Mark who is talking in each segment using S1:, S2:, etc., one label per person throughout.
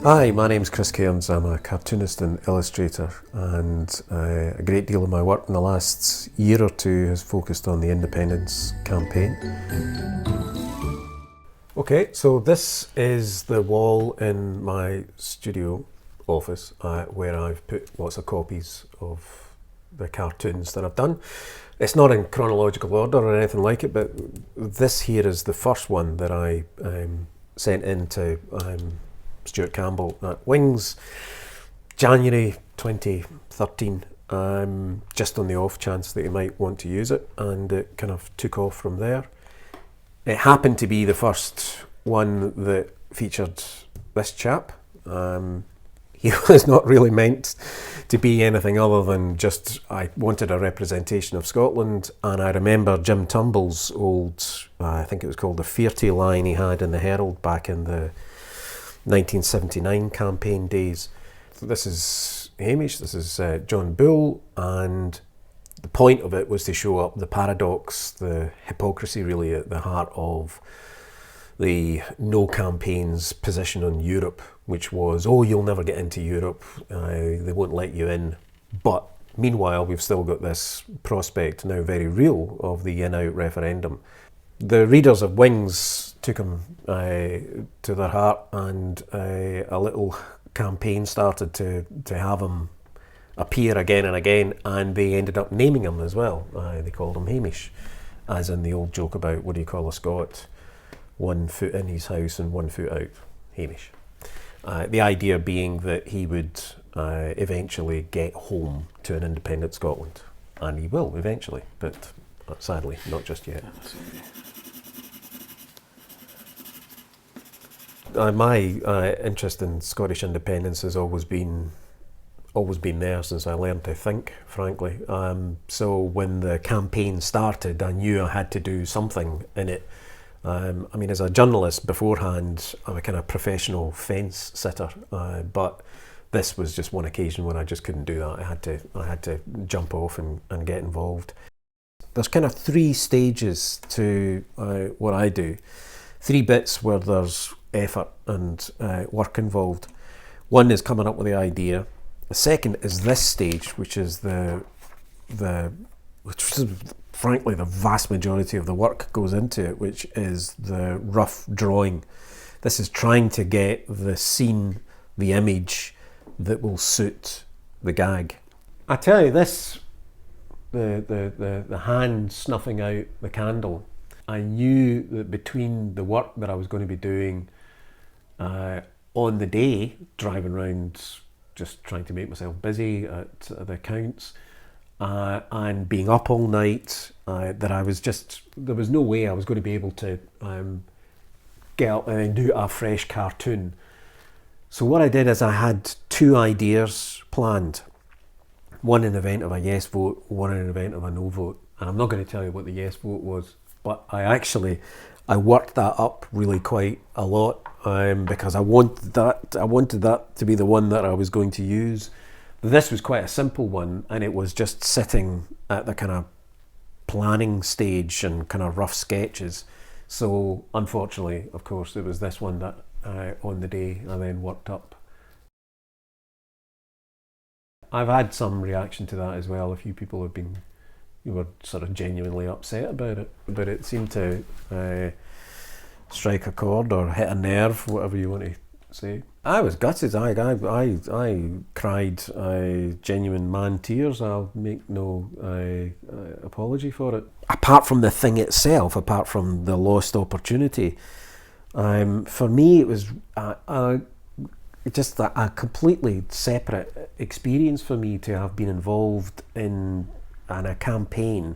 S1: Hi, my name's Chris Cairns. I'm a cartoonist and illustrator, and a great deal of my work in the last year or two has focused on the independence campaign. Okay, so this is the wall in my studio office where I've put lots of copies of the cartoons that I've done. It's not in chronological order or anything like it, but this here is the first one that I sent in to Stuart Campbell at Wings, January 2013, just on the off chance that he might want to use it, and it kind of took off from there. It happened to be the first one that featured this chap. He was not really meant to be anything other than just, I wanted a representation of Scotland, and I remember Jim Tumble's old, I think it was called the Fearty line he had in the Herald back in the 1979 campaign days. So this is Hamish, this is John Bull, and the point of it was to show up the paradox, the hypocrisy really at the heart of the No campaign's position on Europe, which was, oh, you'll never get into Europe, they won't let you in. But meanwhile, we've still got this prospect, now very real, of the in-out referendum. The readers of Wings took him to their heart, and a little campaign started to have him appear again and again, and they ended up naming him as well. They called him Hamish, as in the old joke about, what do you call a Scot? 1 foot in his house and 1 foot out. Hamish. The idea being that he would eventually get home to an independent Scotland. And he will eventually, but sadly, not just yet. My interest in Scottish independence has always been there since I learned to think, frankly. So when the campaign started, I knew I had to do something in it. I mean, as a journalist beforehand, I'm a kind of professional fence sitter, but this was just one occasion when I just couldn't do that. I had to jump off and get involved. There's kind of 3 stages to what I do. 3 bits where there's effort and work involved. One is coming up with the idea. The second is this stage, which is which is frankly the vast majority of the work goes into it, which is the rough drawing. This is trying to get the scene, the image that will suit the gag. I tell you this, the hand snuffing out the candle, I knew that between the work that I was going to be doing on the day, driving around just trying to make myself busy at the accounts, and being up all night, that there was no way I was going to be able to get up and do a fresh cartoon. So what I did is I had 2 ideas planned. One in the event of a yes vote, one in the event of a no vote. And I'm not going to tell you what the yes vote was, but I worked that up really quite a lot because I wanted that to be the one that I was going to use. This was quite a simple one, and it was just sitting at the kind of planning stage and kind of rough sketches. So unfortunately, of course, it was this one that on the day I then worked up. I've had some reaction to that as well. A few people were sort of genuinely upset about it, but it seemed to strike a chord or hit a nerve, whatever you want to say. I was gutted. I cried genuine man tears. I'll make no apology for it. Apart from the thing itself, apart from the lost opportunity, for me it was just a completely separate experience for me to have been involved in a campaign,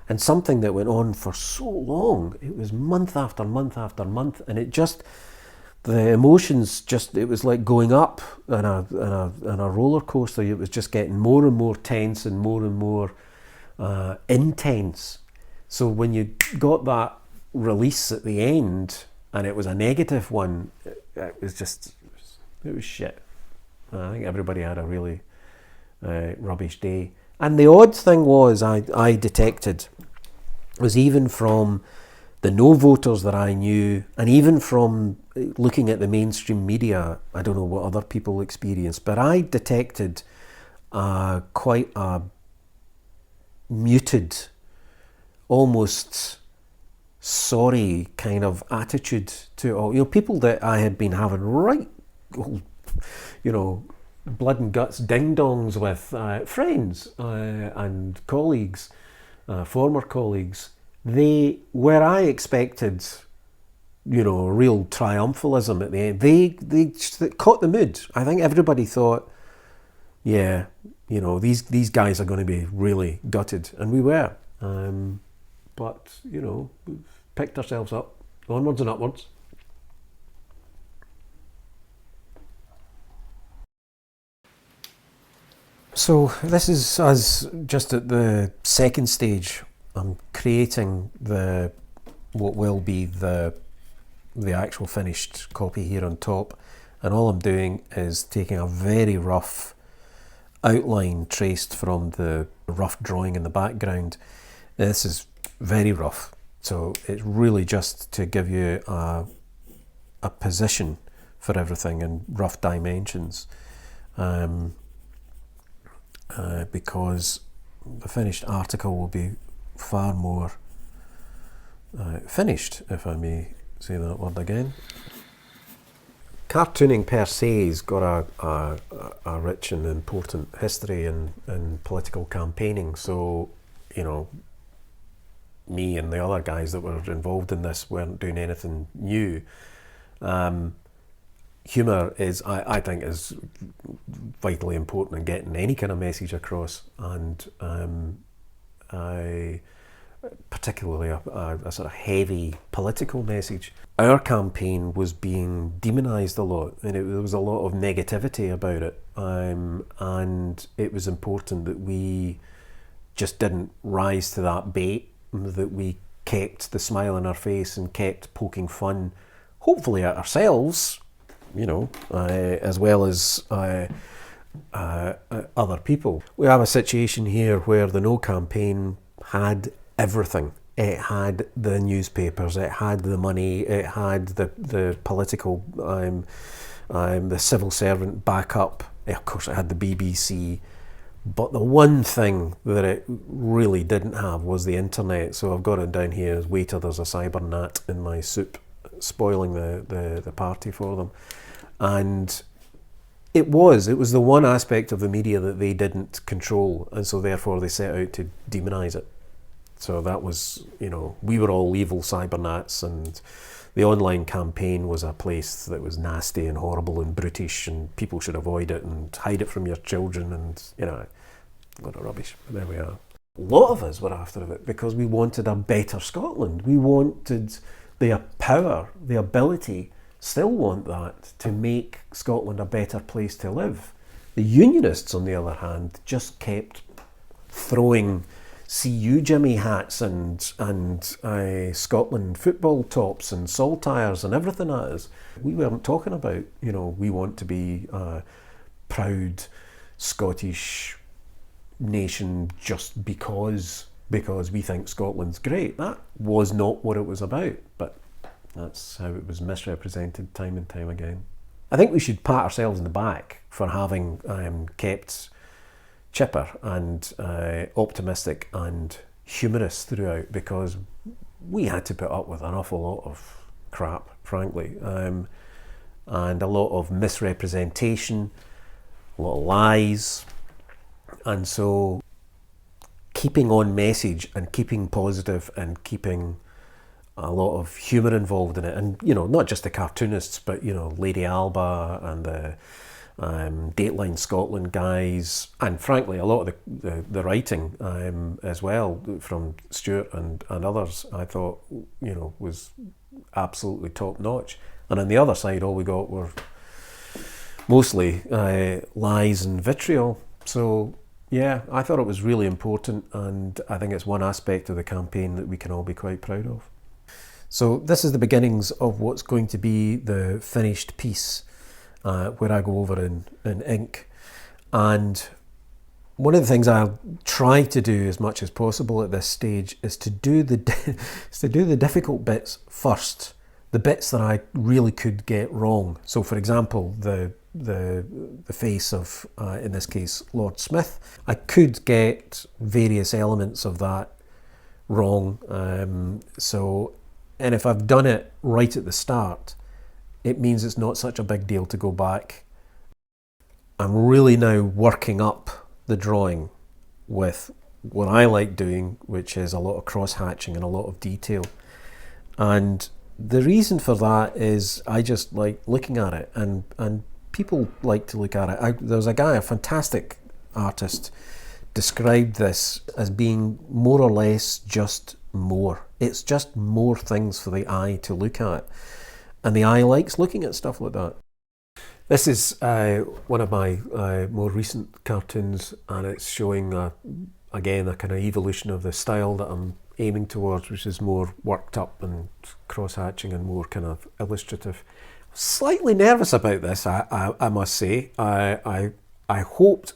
S1: and something that went on for so long. It was month after month after month, and the emotions it was like going up on a roller coaster. It was just getting more and more tense and more intense. So when you got that release at the end, and it was a negative one, it was shit. I think everybody had a really rubbish day. And the odd thing was, I detected was even from the no voters that I knew, and even from looking at the mainstream media. I don't know what other people experienced, but I detected quite a muted, almost sorry kind of attitude to all. People that I had been having right, blood and guts ding-dongs with, friends and colleagues, former colleagues, where I expected, real triumphalism at the end, they caught the mood. I think everybody thought, yeah, these guys are going to be really gutted, and we were. But, we've picked ourselves up, onwards and upwards. So this is us just at the second stage. I'm creating what will be the actual finished copy here on top, and all I'm doing is taking a very rough outline traced from the rough drawing in the background. This is very rough, so it's really just to give you a position for everything in rough dimensions. Because the finished article will be far more finished, if I may say that word again. Cartooning per se has got a rich and important history in political campaigning, so me and the other guys that were involved in this weren't doing anything new. Humour is, I think, is vitally important in getting any kind of message across, and particularly a sort of heavy political message. Our campaign was being demonised a lot, and there was a lot of negativity about it, and it was important that we just didn't rise to that bait, that we kept the smile on our face and kept poking fun, hopefully at ourselves, as well as other people. We have a situation here where the No campaign had everything. It had the newspapers, it had the money, it had the political, the civil servant backup. Of course, it had the BBC. But the one thing that it really didn't have was the internet. So I've got it down here as waiter, there's a cyber gnat in my soup, spoiling the party for them. And it was the one aspect of the media that they didn't control, and so therefore they set out to demonise it. So that was, we were all evil cyber gnats, and the online campaign was a place that was nasty and horrible and brutish, and people should avoid it and hide it from your children, and a lot of rubbish. But there we are. A lot of us were after it because we wanted a better Scotland. We wanted the power, the ability, still want that, to make Scotland a better place to live. The Unionists, on the other hand, just kept throwing "See you, Jimmy" hats and Scotland football tops and saltires and everything at us. We weren't talking about, we want to be a proud Scottish nation just because we think Scotland's great. That was not what it was about, but that's how it was misrepresented time and time again. I think we should pat ourselves on the back for having kept chipper and optimistic and humorous throughout, because we had to put up with an awful lot of crap, frankly, and a lot of misrepresentation, a lot of lies, and so keeping on message and keeping positive and keeping a lot of humour involved in it, and not just the cartoonists, but Lady Alba and the Dateline Scotland guys, and frankly a lot of the writing as well from Stuart and others, I thought was absolutely top notch. And on the other side, all we got were mostly lies and vitriol. So yeah, I thought it was really important, and I think it's one aspect of the campaign that we can all be quite proud of. So this is the beginnings of what's going to be the finished piece, where I go over in ink. And One of the things I'll try to do as much as possible at this stage is to do the difficult bits first, the bits that I really could get wrong. So, for example, the face of, in this case, Lord Smith, I could get various elements of that wrong. And if I've done it right at the start, it means it's not such a big deal to go back. I'm really now working up the drawing with what I like doing, which is a lot of cross-hatching and a lot of detail. And the reason for that is I just like looking at it, and people like to look at it. There was a guy, a fantastic artist, described this as being more or less just more. It's just more things for the eye to look at. And the eye likes looking at stuff like that. This is one of my more recent cartoons, and it's showing, again, a kind of evolution of the style that I'm aiming towards, which is more worked up and cross-hatching and more kind of illustrative. Slightly nervous about this, I must say. I hoped,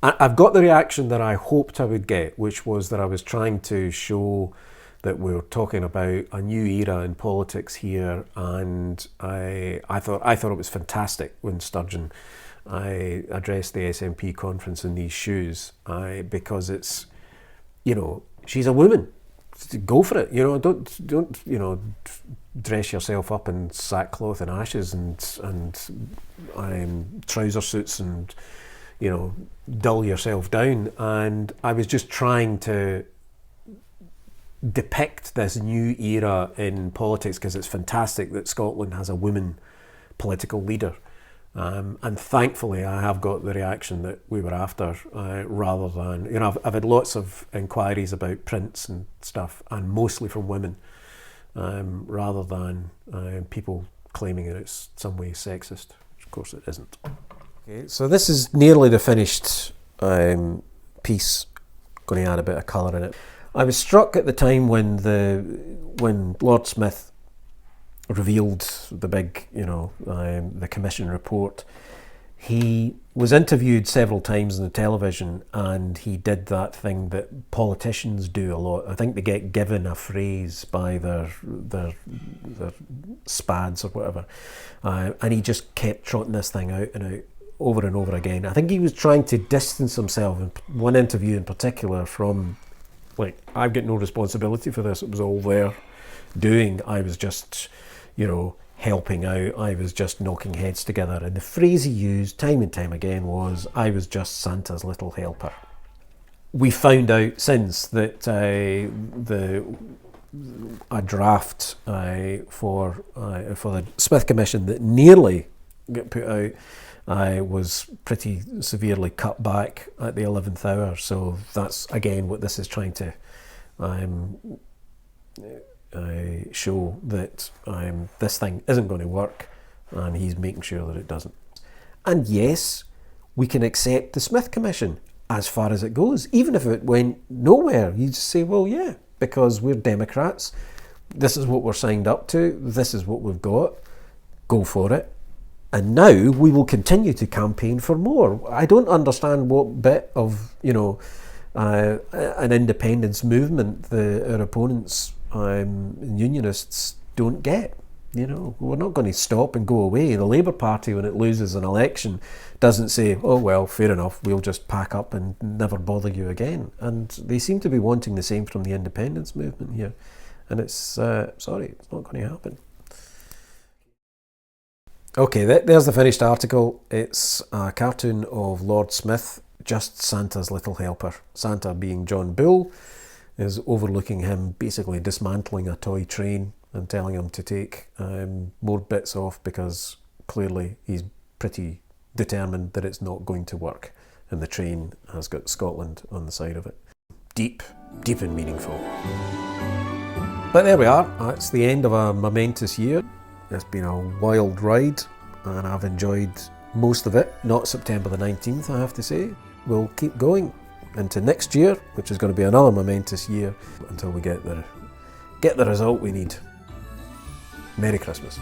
S1: I've got the reaction that I hoped I would get, which was that I was trying to show that we were talking about a new era in politics here, and I thought it was fantastic when Sturgeon addressed the SNP conference in these shoes, because it's, she's a woman. Go for it, don't dress yourself up in sackcloth and ashes and trouser suits and dull yourself down. And I was just trying to depict this new era in politics, because it's fantastic that Scotland has a woman political leader, and thankfully I have got the reaction that we were after, rather than, I've had lots of inquiries about prints and stuff, and mostly from women, rather than people claiming that it's some way sexist, which of course it isn't. Okay, so this is nearly the finished piece. Going to add a bit of colour in it. I was struck at the time when Lord Smith revealed the big, the commission report. He was interviewed several times on the television, and he did that thing that politicians do a lot. I think they get given a phrase by their spads or whatever, and he just kept trotting this thing out and out over and over again. I think he was trying to distance himself, in one interview in particular, from, like, I've got no responsibility for this, it was all their doing, I was just, helping out, I was just knocking heads together. And the phrase he used time and time again was, I was just Santa's little helper. We found out since that a draft for the Smith Commission that nearly got put out was pretty severely cut back at the 11th hour. So that's again what this is trying to show, that this thing isn't going to work, and he's making sure that it doesn't. And yes, we can accept the Smith Commission as far as it goes. Even if it went nowhere, you just say, well, yeah, because we're Democrats, this is what we're signed up to, this is what we've got, go for it. And now we will continue to campaign for more. I don't understand what bit of, an independence movement our opponents, unionists, don't get. We're not going to stop and go away. The Labour Party, when it loses an election, doesn't say, oh well, fair enough, we'll just pack up and never bother you again. And they seem to be wanting the same from the independence movement here. And it's, sorry, it's not going to happen. Okay, there's the finished article. It's a cartoon of Lord Smith, just Santa's little helper. Santa, being John Bull, is overlooking him basically dismantling a toy train and telling him to take more bits off, because clearly he's pretty determined that it's not going to work, and the train has got Scotland on the side of it. Deep and meaningful. But there we are, that's the end of a momentous year. It's been a wild ride, and I've enjoyed most of it. Not September the 19th, I have to say. We'll keep going into next year, which is going to be another momentous year, until we get the result we need. Merry Christmas.